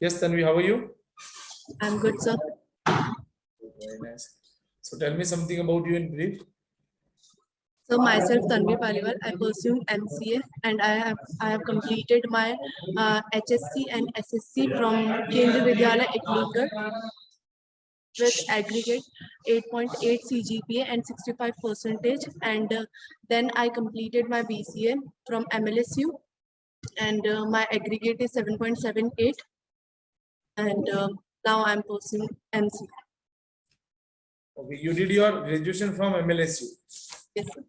Yes, Tanvi, how are you? I'm good, sir. Very nice. So tell me something about you in brief. So myself, Tanvi Paliwal, I pursued MCA and I have completed my HSC and SSC from Kendriya Vidyalaya Eklingar with aggregate 8.8 CGPA and 65%. And then I completed my BCA from MLSU and my aggregate is 7.78. And now I'm pursuing MCA. Okay, you did your graduation from MLSU. Yes, sir.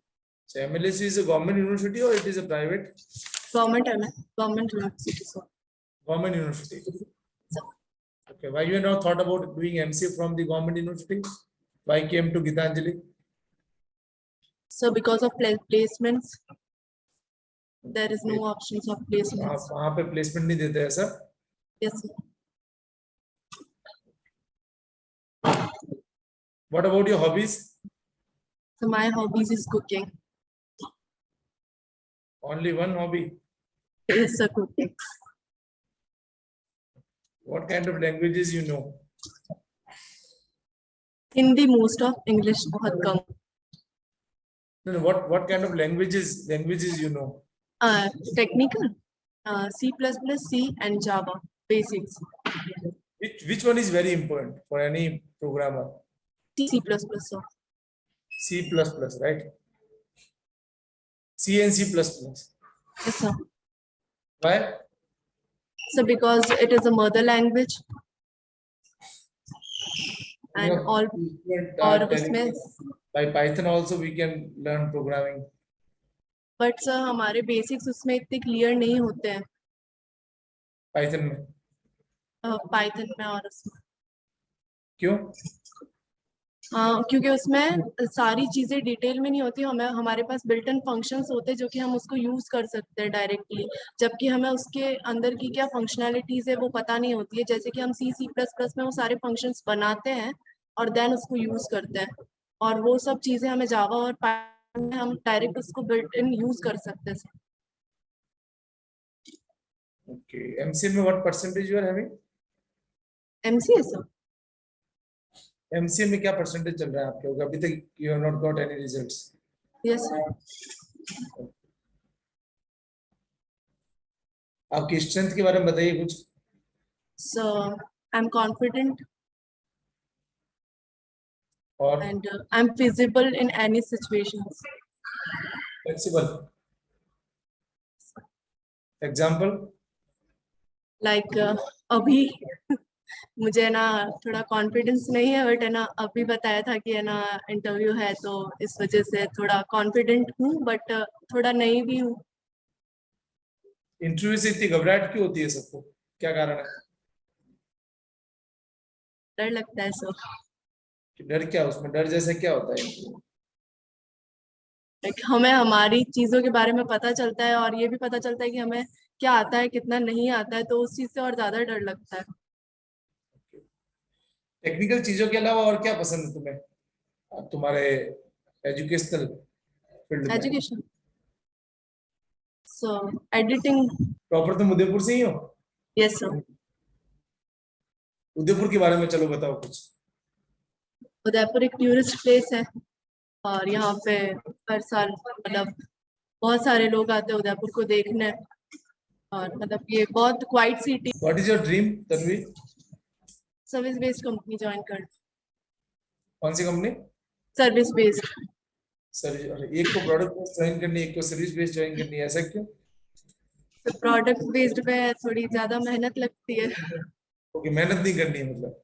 So MLSU is a government university or it is a private? Government university, sir. Government university. Sir. Okay, why you now thought about doing MCA from the government university? Why came to Gitanjali? So because of placements, there is no options of placements. वहाँ पे placement नहीं देते ऐसा? Yes, sir. What about your hobbies? So my hobbies is cooking. Only one hobby. Yes, sir, cooking. What kind of languages you know? Hindi most of, English बहुत कम. No, what kind of languages you know? Technical, C++, C and Java basics. Which one is very important for any programmer? C++, sir. C++, right? C and C++. Yes, sir. Why? So because it is a mother language. And You know, all और उसमें by Python also we can learn programming. But sir हमारे basics उसमें इतने clear नहीं होते हैं. Python में. Python में और उसमें. क्यों? क्योंकि उसमें सारी चीजें डिटेल में नहीं होती. हमारे पास बिल्ट इन फंक्शंस होते हैं जो कि हम उसको यूज कर सकते हैं डायरेक्टली, जबकि हमें उसके अंदर की क्या फंक्शनैलिटीज है वो पता नहीं होती है. जैसे कि हम C++ में वो सारे फंक्शंस बनाते हैं और देन उसको यूज करते हैं, और वो सब चीजें हमें जावा और पाइथन में हम डायरेक्ट उसको बिल्ट इन यूज कर सकते हैं. Okay. MCA में what percentage you are having? MCA sir. MCA में क्या परसेंटेज चल रहा है आपके? अभी तक you have not got any results. Yes sir. आपकी स्ट्रेंथ के बारे में बताइए कुछ. So I'm confident और and I'm feasible in any situations. flexible. Example? Like अभी मुझे ना थोड़ा कॉन्फिडेंस नहीं है, बट है ना अभी बताया था कि है ना इंटरव्यू है, तो इस वजह से थोड़ा कॉन्फिडेंट हूँ, बट थोड़ा नहीं भी हूँ. इंटरव्यू से इतनी घबराहट क्यों होती है सबको? क्या कारण है? डर लगता है सर. डर क्या? उसमें डर जैसे क्या होता है? लाइक हमें हमारी चीजों के बारे में पता चलता है और ये भी पता चलता है कि हमें क्या आता है कितना नहीं आता है, तो उस चीज से और ज्यादा डर लगता है. टेक्निकल चीजों के अलावा और क्या पसंद है तुम्हें? तुम्हारे एजुकेशनल फील्ड में? एजुकेशन. सो एडिटिंग. प्रॉपर तुम उदयपुर से ही हो? Yes sir. उदयपुर के बारे में चलो बताओ कुछ. उदयपुर एक टूरिस्ट प्लेस है और यहाँ पे हर साल मतलब बहुत सारे लोग आते हैं उदयपुर को देखने, और मतलब ये बहुत quite city. What is your dream Tanvi? Service based company join कर. कौन सी कंपनी? Service based. सर्विस. एक को प्रोडक्ट बेस्ड ज्वाइन करनी है, एक को सर्विस बेस्ड ज्वाइन करनी है, ऐसा क्यों? तो प्रोडक्ट बेस्ड पे थोड़ी ज्यादा मेहनत लगती है. ओके, मेहनत नहीं करनी है मतलब.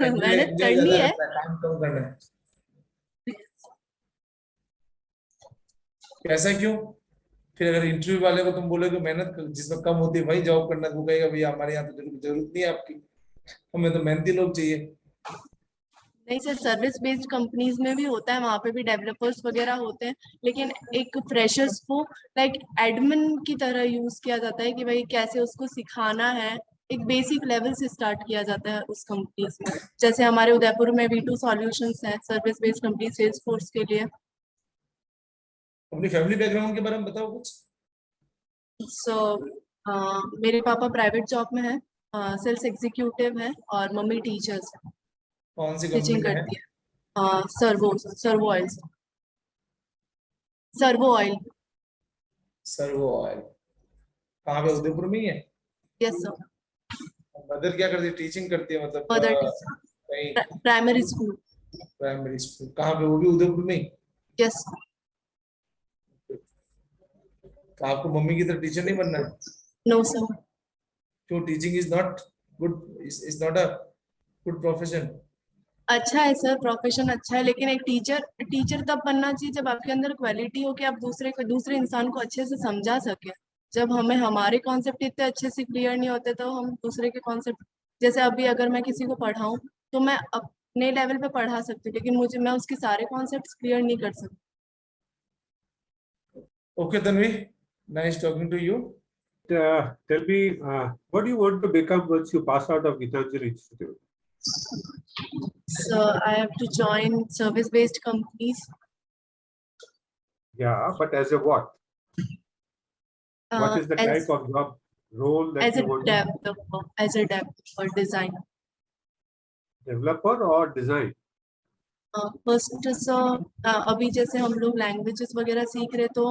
मेहनत करनी है. काम कम करना है. ऐसा क्यों? फिर अगर इंटरव्यू वाले को तुम बोलोगे मेहनत जिसमें कम होती है वही जॉब करना, तो वो कहेगा भैया हमारे यहाँ तो जरूरत नहीं है आपकी, हमें तो मेहनती लोग चाहिए. नहीं सर, सर्विस बेस्ड कंपनीज में भी होता है, वहाँ पे भी डेवलपर्स वगैरह होते हैं, लेकिन एक फ्रेशर्स को लाइक एडमिन की तरह यूज किया जाता है कि भाई कैसे उसको सिखाना है. एक बेसिक लेवल से स्टार्ट किया जाता है उस कंपनीज में. जैसे हमारे उदयपुर में V2 सॉल्यूशंस है, सर्विस बेस्ड कंपनी सेल्सफोर्स के लिए. अपनी फैमिली बैकग्राउंड के बारे में बताओ कुछ. सो मेरे पापा प्राइवेट जॉब में है सेल्स एग्जीक्यूटिव है और मम्मी टीचर्स कौन सी कंपनी टीचिंग में है? करती है। Servo oil, servo oil. Servo oil. कहाँ पे, उदयपुर में ही है? Yes sir. मदर क्या करती है? टीचिंग करती है मतलब मदर कहीं? Teacher, primary school. Primary school कहाँ पे, वो भी उदयपुर में ही? यस। तो आपको मम्मी की तरह टीचर नहीं बनना है? No sir. क्यों? Teaching is not good, is not a good profession? अच्छा है सर, प्रोफेशन अच्छा है, लेकिन एक टीचर टीचर तब बनना चाहिए जब आपके अंदर क्वालिटी हो कि आप दूसरे इंसान को अच्छे से समझा सके। जब हमें हमारे कॉन्सेप्ट इतने अच्छे से क्लियर नहीं होते तो हम दूसरे के कॉन्सेप्ट, जैसे अभी अगर मैं किसी को पढ़ाऊं तो मैं अपने लेवल पे पढ़ा सकती हूँ, लेकिन मैं उसके सारे कॉन्सेप्ट क्लियर नहीं कर सकती। Okay, Tanvi, nice talking to you. Tell me, what do you want to become once you pass out of Gitanjali Institute? So I have to join service-based companies. Yeah, but as a what? What is the type of job role that as a you want to developer, designer. developer or design? First अभी जैसे हम लोग languages वगैरह सीख रहे तो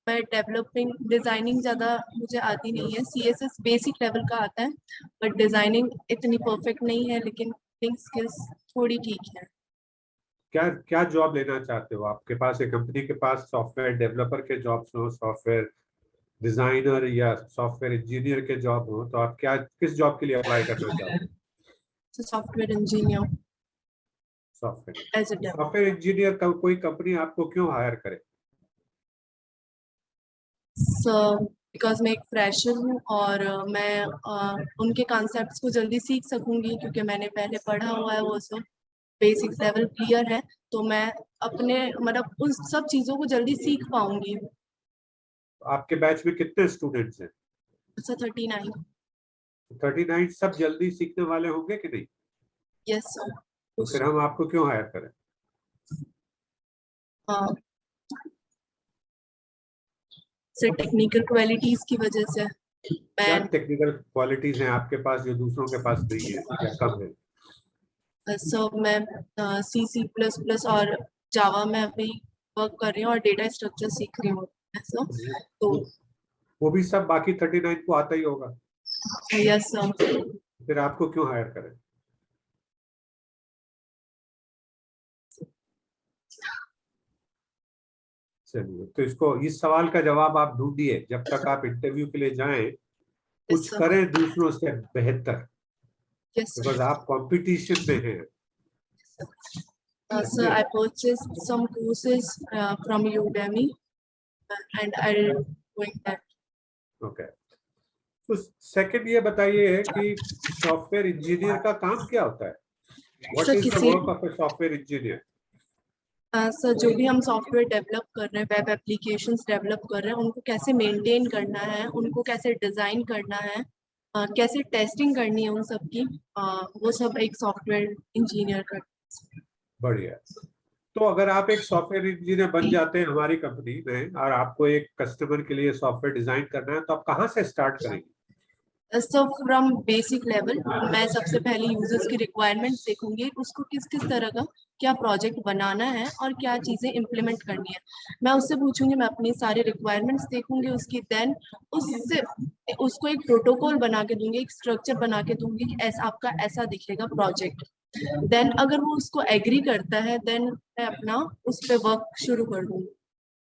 मैं developing designing ज़्यादा मुझे आती नहीं है, CSS बेसिक लेवल का आता है, बट डिजाइनिंग इतनी परफेक्ट नहीं है, लेकिन स्किल्स थोड़ी ठीक है। क्या क्या जॉब लेना चाहते हो? आपके पास एक कंपनी के पास सॉफ्टवेयर डेवलपर के जॉब्स हो, सॉफ्टवेयर डिजाइनर या सॉफ्टवेयर इंजीनियर के जॉब हो, तो आप क्या किस जॉब के लिए अप्लाई करना चाहते हो? Software engineer as a software engineer का कोई कंपनी आपको क्यों हायर करे? बिकॉज मैं एक फ्रेशर हूँ और मैं उनके कॉन्सेप्ट्स को जल्दी सीख सकूंगी क्योंकि मैंने पहले पढ़ा हुआ है, वो सब बेसिक लेवल क्लियर है, तो मैं अपने मतलब उन सब चीज़ों को जल्दी सीख पाऊंगी। आपके बैच में कितने स्टूडेंट्स हैं? 39। 39 सब जल्दी सीखने वाले होंगे कि नहीं? Yes sir. तो फिर हम आपको क्यों हायर करें? सर टेक्निकल क्वालिटीज की वजह से क्या मैं टेक्निकल क्वालिटीज हैं आपके पास जो दूसरों के पास नहीं है या कम है? सर मैं C++ और जावा में अभी वर्क कर रही हूँ और डेटा स्ट्रक्चर सीख रही हूँ सर। तो वो भी सब बाकी 39 को आता ही होगा, यस सर। फिर आपको क्यों हायर करें? चलिए, तो इसको इस सवाल का जवाब आप ढूंढिए जब तक आप इंटरव्यू के लिए जाएं, कुछ sir. करें दूसरों से बेहतर, Yes sir. बिकॉज आप कंपटीशन में हैं। Sir, I purchased some courses from Udemy and I'll doing that. Okay, तो सेकंड ये बताइए कि सॉफ्टवेयर इंजीनियर का काम क्या होता है? व्हाट सर इज द किसी work of a software engineer? Sir जो भी हम सॉफ्टवेयर डेवलप कर रहे हैं, वेब एप्लीकेशंस डेवलप कर रहे हैं, उनको कैसे मेंटेन करना है, उनको कैसे डिजाइन करना है, कैसे टेस्टिंग करनी है उन सब की, वो सब एक सॉफ्टवेयर इंजीनियर का। बढ़िया। तो अगर आप एक सॉफ्टवेयर इंजीनियर बन जाते हैं हमारी कंपनी में और आपको एक कस्टमर के लिए सॉफ्टवेयर डिजाइन करना है, तो आप कहाँ से स्टार्ट करेंगे? सो फ्रॉम बेसिक लेवल मैं सबसे पहले यूजर्स की रिक्वायरमेंट्स देखूंगी, उसको किस किस तरह का क्या प्रोजेक्ट बनाना है और क्या चीज़ें इम्प्लीमेंट करनी है, मैं उससे पूछूंगी, मैं अपनी सारी रिक्वायरमेंट्स देखूंगी उसकी, देन उससे उसको एक प्रोटोकॉल बना के दूंगी, एक स्ट्रक्चर बना के दूंगी कि ऐसा आपका ऐसा दिखेगा प्रोजेक्ट। देन अगर वो उसको एग्री करता है देन मैं अपना उस पर वर्क शुरू कर दूंगी।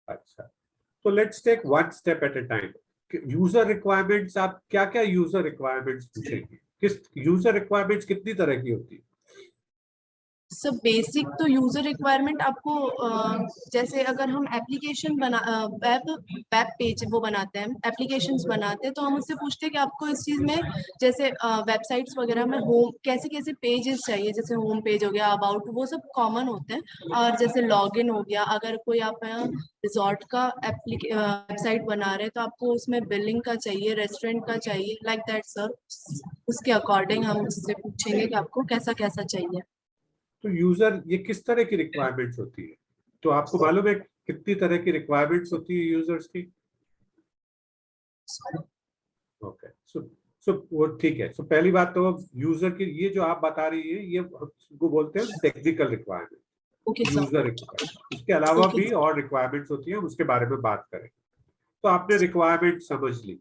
अच्छा, तो let's take one step at a time. User requirements, आप क्या क्या यूजर रिक्वायरमेंट्स पूछेंगे? किस यूजर रिक्वायरमेंट्स कितनी तरह की होती है? सब बेसिक तो यूजर रिक्वायरमेंट आपको जैसे अगर हम एप्लीकेशन बना वेब पेज वो बनाते हैं, एप्लीकेशंस बनाते हैं, तो हम उससे पूछते हैं कि आपको इस चीज़ में जैसे वेबसाइट्स वगैरह में होम कैसे कैसे पेजेस चाहिए, जैसे होम पेज हो गया, अबाउट, वो सब कॉमन होते हैं। और जैसे लॉगिन हो गया, अगर कोई आप रिजॉर्ट का वेबसाइट बना रहे हैं तो आपको उसमें बिलिंग का चाहिए, रेस्टोरेंट का चाहिए, लाइक दैट सर। उसके अकॉर्डिंग हम उससे पूछेंगे कि आपको कैसा कैसा चाहिए। तो यूजर ये किस तरह की रिक्वायरमेंट्स होती है? तो आपको मालूम है कितनी तरह की रिक्वायरमेंट्स होती है यूजर्स की? ओके, सो वो ठीक है। सो पहली बात तो यूजर की ये जो आप बता रही है ये उसको बोलते हैं technical requirement, Okay, sir. User requirement. इसके अलावा Okay. भी और रिक्वायरमेंट्स होती हैं, उसके बारे में बात करें। तो आपने रिक्वायरमेंट समझ ली।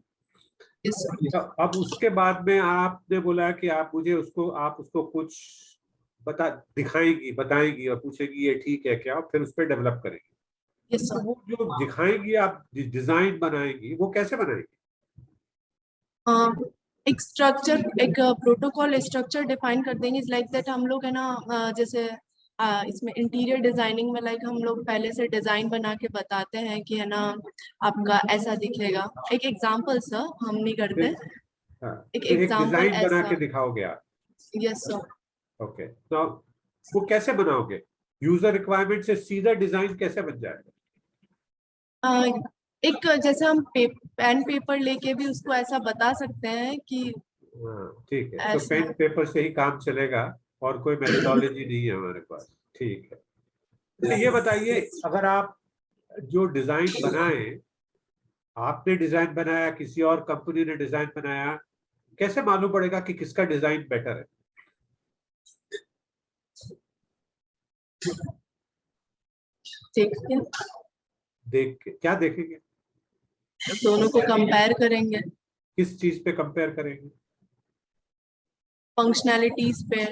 Yes, sir. अब उसके बाद में आपने बोला कि आप उसको कुछ बताएंगी और पूछेगी ये ठीक है क्या, फिर उस पर डेवलप करेंगे। Yes, तो sir. वो जो दिखाएंगी, आप डिजाइन बनाएंगी, वो कैसे बनाएंगी? एक स्ट्रक्चर, एक प्रोटोकॉल स्ट्रक्चर डिफाइन कर देंगे। लाइक दैट हम लोग है ना, जैसे इसमें इंटीरियर डिजाइनिंग में लाइक हम लोग पहले से डिजाइन बना के बताते हैं कि है ना आपका ऐसा दिखेगा। एक एग्जांपल सर, हम नहीं करते, हाँ, एक तो एक एग्जांपल डिजाइन बना ऐसा। के दिखाओगे आप? Yes sir. ओके, तो वो कैसे बनाओगे? यूजर रिक्वायरमेंट से सीधा डिजाइन कैसे बन जाएगा? एक जैसे हम पेन पेपर लेके भी उसको ऐसा बता सकते हैं कि हाँ ठीक है, तो ऐसा। पेन पेपर से ही काम चलेगा और कोई मेथोडोलॉजी नहीं है हमारे पास। ठीक है, तो ये बताइए, अगर आप जो डिजाइन बनाए, आपने डिजाइन बनाया, किसी और कंपनी ने डिजाइन बनाया, कैसे मालूम पड़ेगा कि किसका डिजाइन बेटर है? देख के क्या देखेंगे? दोनों को कंपेयर करेंगे, किस चीज पे कंपेयर करेंगे? फंक्शनैलिटीज पे,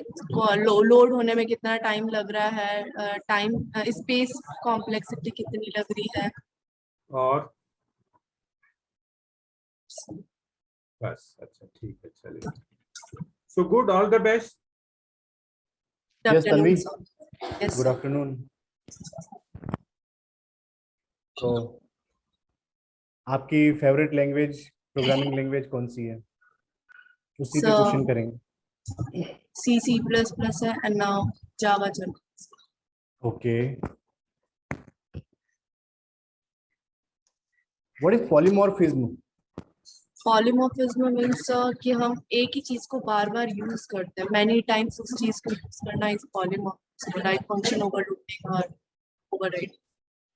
लोड होने में कितना टाइम लग रहा है, टाइम स्पेस कॉम्प्लेक्सिटी कितनी लग रही है। और बस, अच्छा ठीक है, चलिए। So good, all the best. Yes, Tanvi. Yes, Good afternoon. तो आपकी फेवरेट लैंग्वेज, प्रोग्रामिंग लैंग्वेज कौन सी है? उसी पे So- क्वेश्चन करेंगे। C++ है and now Java चल। Okay, what is polymorphism? Polymorphism means कि हम एक ही चीज को बार बार यूज करते हैं, मैनी टाइम्स उस चीज को यूज करना is polymorphism, like function overloading और override.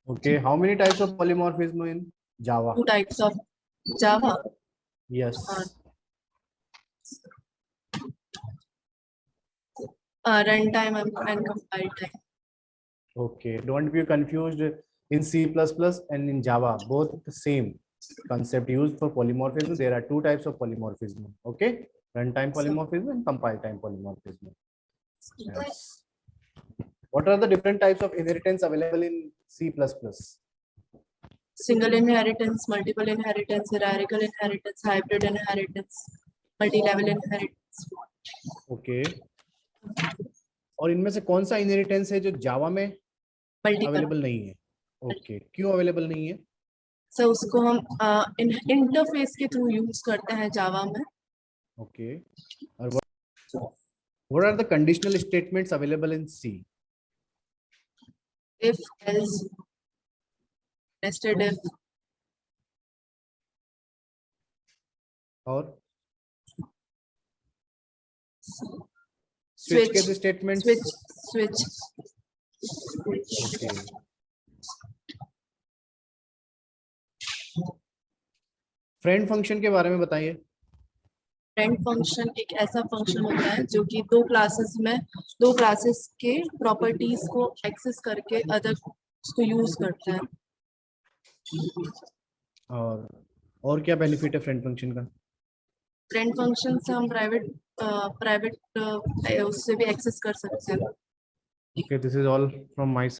Okay, how many types of polymorphism in Java? 2 types of Java. Yes, Runtime and compile time. okay, don't be confused. In C++ and in Java, both the same concept used for polymorphism. There are 2 types of polymorphism. Okay, runtime polymorphism and compile time polymorphism. Yes. What are the different types of inheritance available in C++? Single inheritance, multiple inheritance, hierarchical inheritance, hybrid inheritance, multi-level inheritance. Okay. और इनमें से कौन सा inheritance है जो जावा में Multiple. Available नहीं है? ओके, क्यों अवेलेबल नहीं है? So उसको हम इंटरफेस के थ्रू यूज करते हैं जावा में। ओके, और what are the conditional statements available in C? If, else, nested if, और switch, के statements? switch. Okay, friend function के बारे में बताइए। फ्रेंड फंक्शन एक ऐसा फंक्शन होता है जो कि दो क्लासेस के प्रॉपर्टीज को एक्सेस करके अदर उसको यूज करता है। और क्या बेनिफिट है फ्रेंड फंक्शन का? फ्रेंड फंक्शन से हम प्राइवेट उससे भी एक्सेस कर सकते हैं। Okay, this is all from my side.